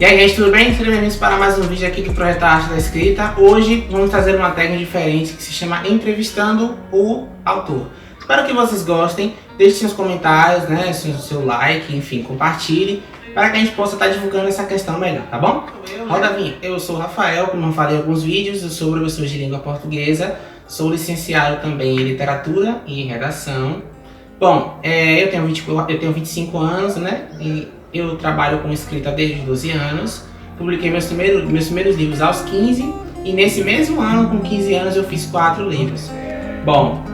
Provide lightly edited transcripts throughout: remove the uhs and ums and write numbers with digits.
E aí, gente, tudo bem? Sejam bem-vindos para mais um vídeo aqui do Projeto Arte da Escrita. Hoje vamos trazer uma técnica diferente que se chama Entrevistando o Autor. Espero que vocês gostem, deixem seus comentários, né, seu like, enfim, compartilhe, para que a gente possa estar divulgando essa questão melhor, tá bom? Roda a vinheta. Eu sou o Rafael, como eu falei em alguns vídeos, eu sou professor de língua portuguesa, sou licenciado também em literatura e em redação. Bom, eu tenho 25 anos, né, e eu trabalho com escrita desde 12 anos, publiquei meus primeiros livros aos 15 e nesse mesmo ano, com 15 anos, eu fiz 4 livros. Bom,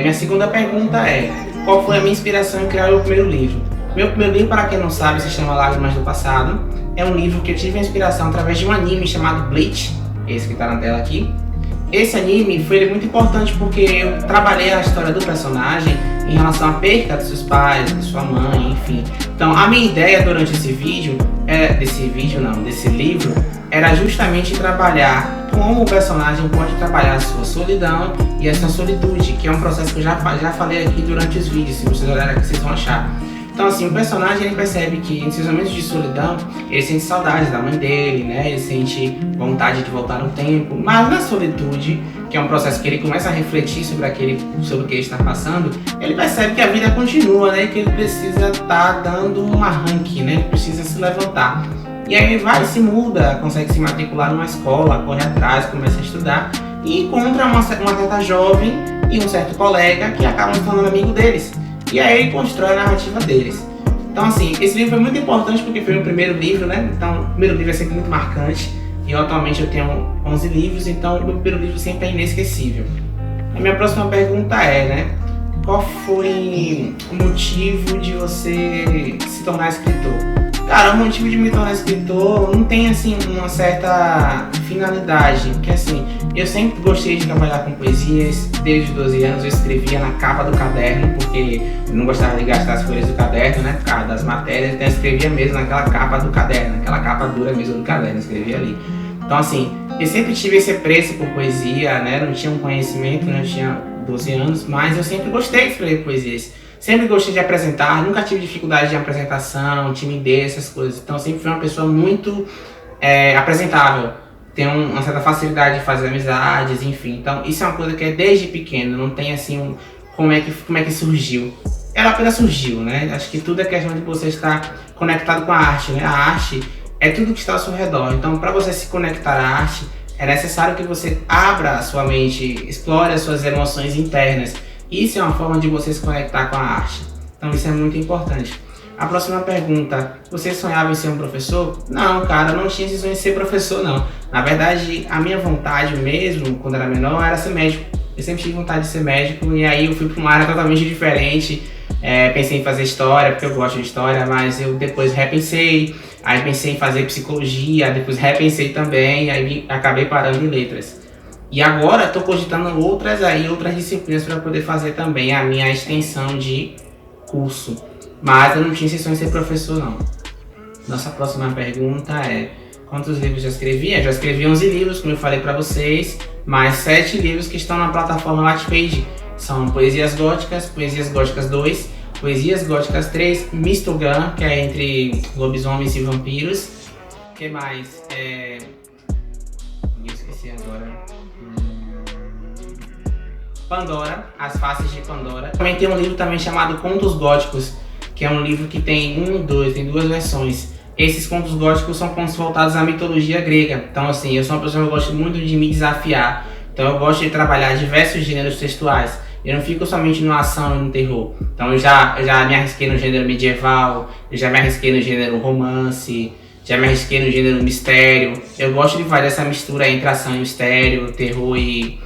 minha segunda pergunta é: qual foi a minha inspiração em criar o meu primeiro livro? Meu primeiro livro, para quem não sabe, se chama Lágrimas do Passado. É um livro que eu tive a inspiração através de um anime chamado Bleach, esse que está na tela aqui. Esse anime foi muito importante porque eu trabalhei a história do personagem em relação à perda dos seus pais, de sua mãe, enfim. Então, a minha ideia durante esse desse livro, era justamente trabalhar como o personagem pode trabalhar a sua solidão e essa solitude, que é um processo que eu já falei aqui durante os vídeos, se vocês olharem aqui vocês vão achar. Então, assim, o personagem ele percebe que em seus momentos de solidão, ele sente saudades da mãe dele, né? Ele sente vontade de voltar no tempo, mas na solitude, que é um processo que ele começa a refletir sobre o que ele está passando, ele percebe que a vida continua, né? Que ele precisa estar dando um arranque, né? Ele precisa se levantar. E aí ele vai, se muda, consegue se matricular numa escola, corre atrás, começa a estudar e encontra uma certa jovem e um certo colega que acabam se tornando amigo deles. E aí ele constrói a narrativa deles. Então, assim, esse livro foi muito importante porque foi o primeiro livro, né? Então, o primeiro livro é sempre muito marcante. E atualmente eu tenho 11 livros, então o meu primeiro livro sempre é inesquecível. A minha próxima pergunta é, né? Qual foi o motivo de você se tornar escritor? Cara, o motivo de me tornar escritor não tem, assim, uma certa finalidade. Porque, assim, eu sempre gostei de trabalhar com poesias. Desde 12 anos eu escrevia na capa do caderno, porque eu não gostava de gastar as folhas do caderno, né, por causa das matérias. Então eu escrevia mesmo naquela capa do caderno, naquela capa dura mesmo do caderno, eu escrevia ali. Então, assim, eu sempre tive esse apreço por poesia, né, não tinha um conhecimento, né, eu tinha 12 anos, mas eu sempre gostei de escrever poesias. Sempre gostei de apresentar, nunca tive dificuldade de apresentação, timidez, essas coisas. Então, sempre fui uma pessoa muito apresentável. Tenho uma certa facilidade de fazer amizades, enfim. Então, isso é uma coisa que é desde pequeno, não tem assim como é que surgiu. Ela apenas surgiu, né? Acho que tudo é questão de você estar conectado com a arte, né? A arte é tudo que está ao seu redor. Então, para você se conectar à arte, é necessário que você abra a sua mente, explore as suas emoções internas. Isso é uma forma de você se conectar com a arte. Então isso é muito importante. A próxima pergunta: você sonhava em ser um professor? Não, cara, eu não tinha esse sonho de ser professor, não. Na verdade, a minha vontade mesmo, quando era menor, era ser médico. Eu sempre tive vontade de ser médico e aí eu fui para uma área totalmente diferente. Pensei em fazer história, porque eu gosto de história, mas eu depois repensei. Aí pensei em fazer psicologia, depois repensei também, aí acabei parando em letras. E agora estou cogitando outras disciplinas para poder fazer também a minha extensão de curso. Mas eu não tinha intenção de ser professor, não. Nossa próxima pergunta é: quantos livros já escrevi? Eu já escrevi 11 livros, como eu falei para vocês, mais 7 livros que estão na plataforma Wattpad. São Poesias Góticas 2, Poesias Góticas 3, Mistogan, que é entre lobisomens e vampiros. O que mais? Eu esqueci agora. Pandora, As Faces de Pandora. Também tem um livro também chamado Contos Góticos, que é um livro que tem tem duas versões. Esses contos góticos são contos voltados à mitologia grega. Então, assim, eu sou uma pessoa que gosto muito de me desafiar. Então, eu gosto de trabalhar diversos gêneros textuais. Eu não fico somente no ação e no terror. Então, eu já me arrisquei no gênero medieval, eu já me arrisquei no gênero romance, já me arrisquei no gênero mistério. Eu gosto de fazer essa mistura entre ação e mistério, terror e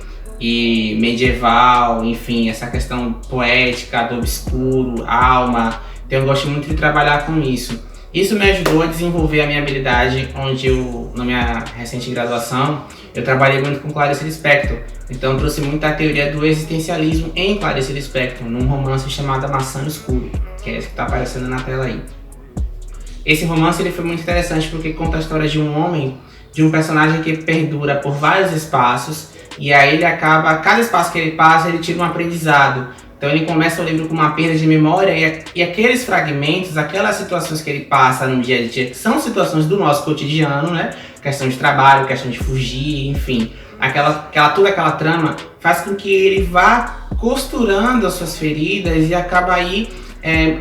medieval, enfim, essa questão poética, do obscuro, alma. Então eu gosto muito de trabalhar com isso. Isso me ajudou a desenvolver a minha habilidade, onde na minha recente graduação, eu trabalhei muito com Clarice Lispector. Então eu trouxe muita teoria do existencialismo em Clarice Lispector, num romance chamado Maçã no Escuro, que é esse que está aparecendo na tela aí. Esse romance ele foi muito interessante porque conta a história de um homem, de um personagem que perdura por vários espaços. E aí ele acaba, cada espaço que ele passa, ele tira um aprendizado. Então ele começa o livro com uma perda de memória e aqueles fragmentos, aquelas situações que ele passa no dia a dia, que são situações do nosso cotidiano, né? Questão de trabalho, questão de fugir, enfim. Toda aquela trama faz com que ele vá costurando as suas feridas e acaba aí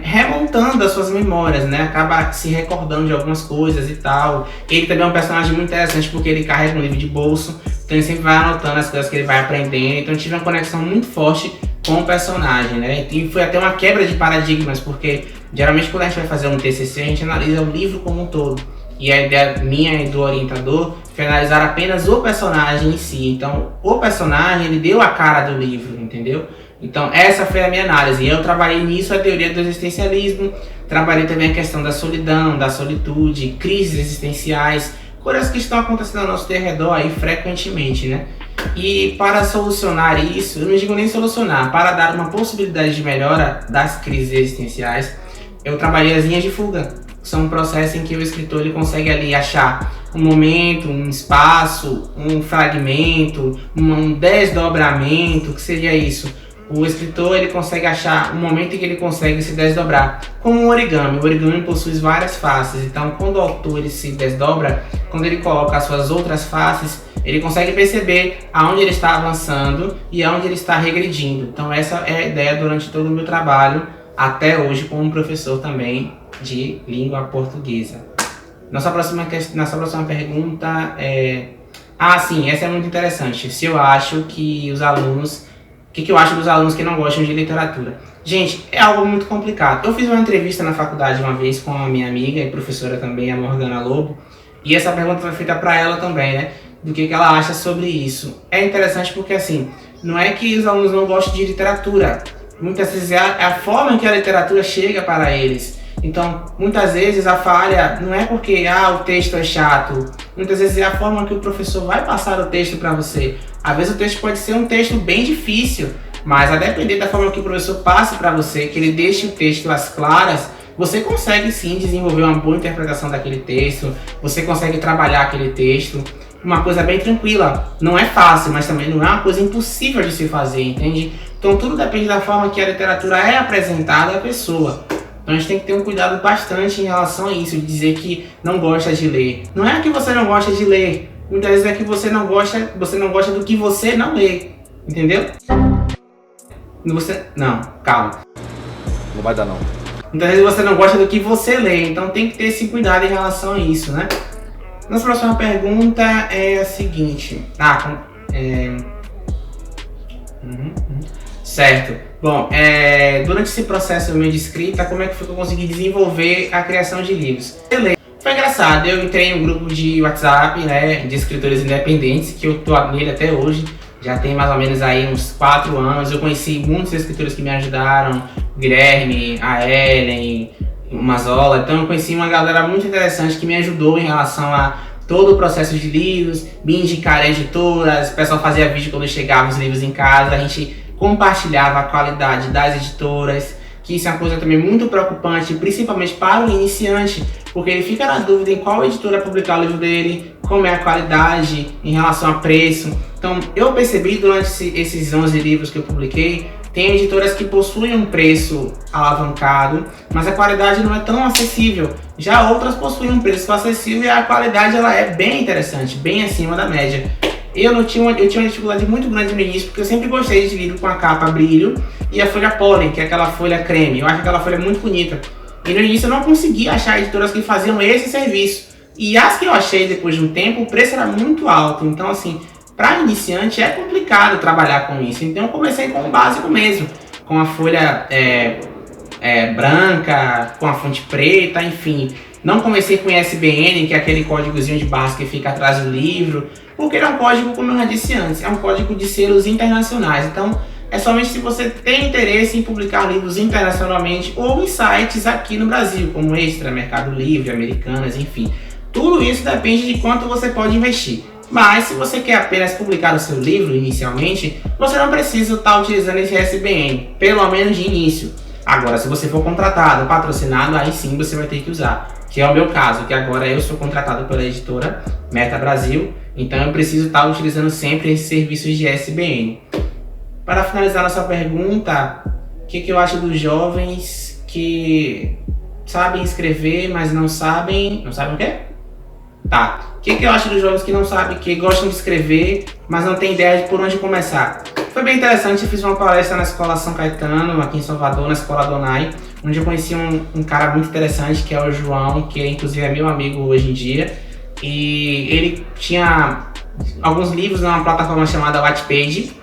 remontando as suas memórias, né? Acaba se recordando de algumas coisas e tal. Ele também é um personagem muito interessante porque ele carrega um livro de bolso, então ele sempre vai anotando as coisas que ele vai aprendendo. Então eu tive uma conexão muito forte com o personagem, né? E foi até uma quebra de paradigmas, porque geralmente quando a gente vai fazer um TCC, a gente analisa o livro como um todo. E a ideia minha e do orientador foi analisar apenas o personagem em si. Então, o personagem, ele deu a cara do livro, entendeu? Então, essa foi a minha análise. E eu trabalhei nisso a teoria do existencialismo, trabalhei também a questão da solidão, da solitude, crises existenciais, coisas que estão acontecendo ao nosso redor aí frequentemente, né? E para solucionar isso, eu não digo nem solucionar, para dar uma possibilidade de melhora das crises existenciais, eu trabalhei as linhas de fuga. São um processo em que o escritor ele consegue ali achar um momento, um espaço, um fragmento, um desdobramento, que seria isso. O escritor ele consegue achar um momento em que ele consegue se desdobrar, como um origami. O origami possui várias faces, então quando o autor ele se desdobra, quando ele coloca as suas outras faces, ele consegue perceber aonde ele está avançando e aonde ele está regredindo. Então essa é a ideia durante todo o meu trabalho, até hoje como professor também de língua portuguesa. Nossa próxima pergunta é... sim, essa é muito interessante. Se eu acho que os alunos... O que eu acho dos alunos que não gostam de literatura? Gente, é algo muito complicado. Eu fiz uma entrevista na faculdade uma vez com a minha amiga e professora também, a Morgana Lobo, e essa pergunta foi feita para ela também, né? Do que ela acha sobre isso. É interessante porque, assim, não é que os alunos não gostam de literatura. Muitas vezes é a forma em que a literatura chega para eles. Então, muitas vezes a falha não é porque o texto é chato. Muitas vezes é a forma que o professor vai passar o texto para você. Às vezes o texto pode ser um texto bem difícil, mas a depender da forma que o professor passe para você, que ele deixe o texto às claras, você consegue sim desenvolver uma boa interpretação daquele texto, você consegue trabalhar aquele texto. Uma coisa bem tranquila. Não é fácil, mas também não é uma coisa impossível de se fazer, entende? Então tudo depende da forma que a literatura é apresentada à pessoa. Então a gente tem que ter um cuidado bastante em relação a isso, de dizer que não gosta de ler. Não é que você não gosta de ler, muitas vezes é que você não gosta do que você não lê, entendeu? Não, calma. Não vai dar não. Muitas vezes você não gosta do que você lê, então tem que ter esse cuidado em relação a isso, né? Nossa próxima pergunta é a seguinte. Certo. Bom, durante esse processo meu de escrita, como é que foi que eu consegui desenvolver a criação de livros? Foi engraçado, eu entrei em um grupo de WhatsApp, né, de escritores independentes, que eu tô nele até hoje, já tem mais ou menos aí uns 4 anos. Eu conheci muitos escritores que me ajudaram, o Guilherme, a Ellen, o Mazola. Então eu conheci uma galera muito interessante que me ajudou em relação a todo o processo de livros, me indicaram editoras, o pessoal fazia vídeo quando chegava os livros em casa, a gente compartilhava a qualidade das editoras, que isso é uma coisa também muito preocupante, principalmente para o iniciante, porque ele fica na dúvida em qual editora publicar o livro dele, como é a qualidade em relação a preço. Então eu percebi durante esses 11 livros que eu publiquei, tem editoras que possuem um preço alavancado, mas a qualidade não é tão acessível. Já outras possuem um preço acessível e a qualidade ela é bem interessante, bem acima da média. Eu tinha uma dificuldade muito grande no início, porque eu sempre gostei de livro com a capa brilho e a folha pólen, que é aquela folha creme. Eu acho aquela folha muito bonita. E no início eu não conseguia achar editoras que faziam esse serviço. E as que eu achei depois de um tempo, o preço era muito alto. Então, assim, para iniciante é complicado trabalhar com isso. Então eu comecei com o básico mesmo, com a folha branca, com a fonte preta, enfim. Não comecei com ISBN, que é aquele códigozinho de barras que fica atrás do livro, porque ele é um código, como eu já disse antes, é um código de selos internacionais. Então, é somente se você tem interesse em publicar livros internacionalmente ou em sites aqui no Brasil, como Extra, Mercado Livre, Americanas, enfim. Tudo isso depende de quanto você pode investir. Mas, se você quer apenas publicar o seu livro inicialmente, você não precisa estar utilizando esse ISBN, pelo menos de início. Agora, se você for contratado, patrocinado, aí sim você vai ter que usar. Que é o meu caso, que agora eu sou contratado pela editora Meta Brasil, então eu preciso estar utilizando sempre esses serviços de ISBN. Para finalizar nossa pergunta, que eu acho dos jovens que sabem escrever, mas não sabem... Não sabem o quê? Tá. O que eu acho dos jovens que não sabem, que gostam de escrever, mas não tem ideia de por onde começar? Foi bem interessante, eu fiz uma palestra na Escola São Caetano, aqui em Salvador, na Escola Donai, onde eu conheci um cara muito interessante, que é o João, que inclusive é meu amigo hoje em dia. E ele tinha alguns livros numa plataforma chamada Wattpad,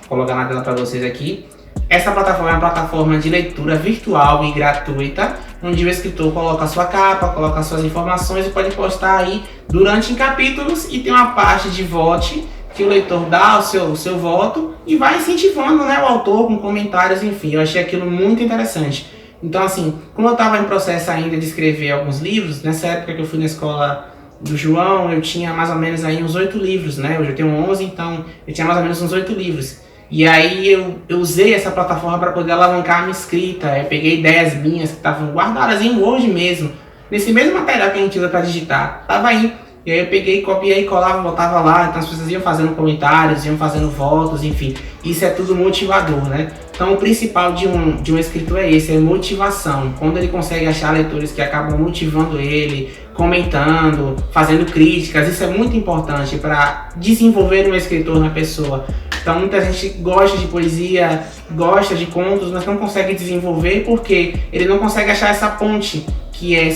vou colocar na tela para vocês aqui. Essa plataforma é uma plataforma de leitura virtual e gratuita, onde o escritor coloca a sua capa, coloca as suas informações e pode postar aí durante em capítulos, e tem uma parte de vote que o leitor dá o seu voto e vai incentivando, né, o autor com comentários, enfim. Eu achei aquilo muito interessante. Então, assim, como eu estava em processo ainda de escrever alguns livros, nessa época que eu fui na escola do João, eu tinha mais ou menos aí uns 8 livros, né? Hoje eu tenho 11, então eu tinha mais ou menos uns 8 livros. E aí eu usei essa plataforma para poder alavancar a minha escrita. Eu peguei ideias minhas que estavam guardadas em Word mesmo, nesse mesmo material que a gente usa para digitar, tava aí. E aí eu peguei, copiei, colava, botava lá, então as pessoas iam fazendo comentários, iam fazendo votos, enfim. Isso é tudo motivador, né? Então o principal de um escritor é esse, é motivação. Quando ele consegue achar leitores que acabam motivando ele, comentando, fazendo críticas, isso é muito importante para desenvolver um escritor na pessoa. Então muita gente gosta de poesia, gosta de contos, mas não consegue desenvolver porque ele não consegue achar essa ponte,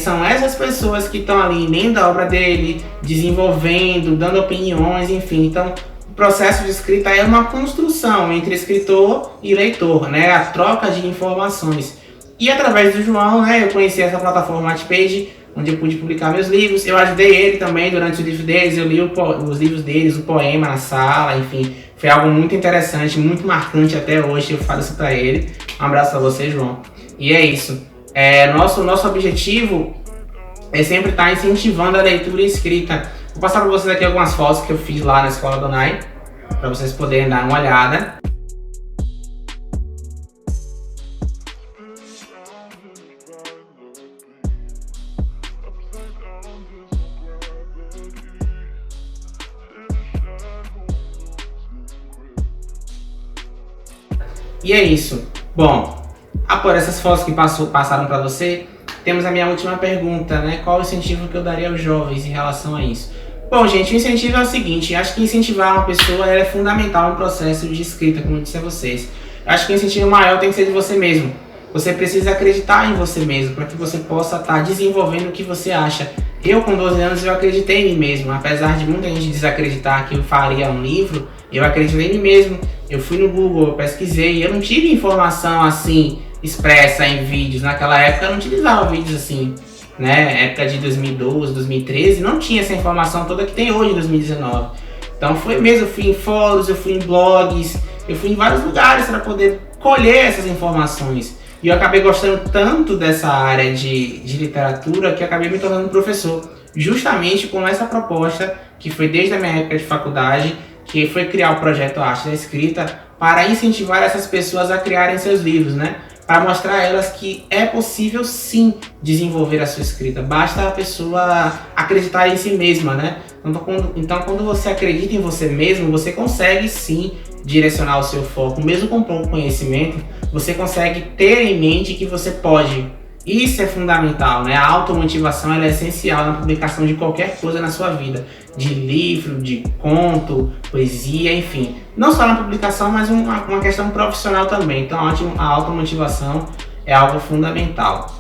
são essas pessoas que estão ali lendo a obra dele, desenvolvendo, dando opiniões, enfim. Então o processo de escrita é uma construção entre escritor e leitor, né? A troca de informações. E através do João, né, eu conheci essa plataforma Wattpad, onde eu pude publicar meus livros. Eu ajudei ele também durante o livro deles, eu li os livros deles, o poema na sala, enfim. Foi algo muito interessante, muito marcante até hoje, eu falo isso pra ele. Um abraço pra você, João. E é isso. Nosso objetivo é sempre estar incentivando a leitura e escrita. Vou passar para vocês aqui algumas fotos que eu fiz lá na Escola Donai, para vocês poderem dar uma olhada. E é isso. Bom, após essas fotos que passaram para você, temos a minha última pergunta, né? Qual o incentivo que eu daria aos jovens em relação a isso? Bom, gente, o incentivo é o seguinte, acho que incentivar uma pessoa é fundamental no processo de escrita, como eu disse a vocês. Eu acho que o incentivo maior tem que ser de você mesmo. Você precisa acreditar em você mesmo, para que você possa estar desenvolvendo o que você acha. Eu, com 12 anos, eu acreditei em mim mesmo. Apesar de muita gente desacreditar que eu faria um livro, eu acreditei em mim mesmo. Eu fui no Google, eu pesquisei, eu não tive informação assim, expressa em vídeos. Naquela época eu não utilizava vídeos assim, né? Época de 2012, 2013, não tinha essa informação toda que tem hoje em 2019. Então foi mesmo, eu fui em fóruns, eu fui em blogs, eu fui em vários lugares para poder colher essas informações. E eu acabei gostando tanto dessa área de literatura que eu acabei me tornando professor, justamente com essa proposta que foi desde a minha época de faculdade, que foi criar o projeto Arte da Escrita para incentivar essas pessoas a criarem seus livros, né? Para mostrar a elas que é possível sim desenvolver a sua escrita, basta a pessoa acreditar em si mesma, né? Então quando você acredita em você mesmo, você consegue sim direcionar o seu foco, mesmo com pouco conhecimento, você consegue ter em mente que você pode. Isso é fundamental, né? A automotivação ela é essencial na publicação de qualquer coisa na sua vida, de livro, de conto, poesia, enfim. Não só na publicação, mas uma questão profissional também. Então a automotivação é algo fundamental,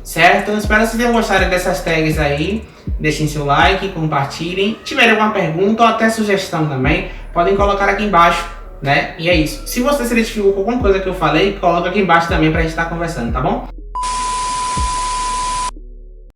certo? Eu espero que vocês tenham gostado dessas tags aí. Deixem seu like, compartilhem. Se tiverem alguma pergunta ou até sugestão também, podem colocar aqui embaixo, né? E é isso. Se você se identificou com alguma coisa que eu falei, coloca aqui embaixo também pra gente estar conversando, tá bom?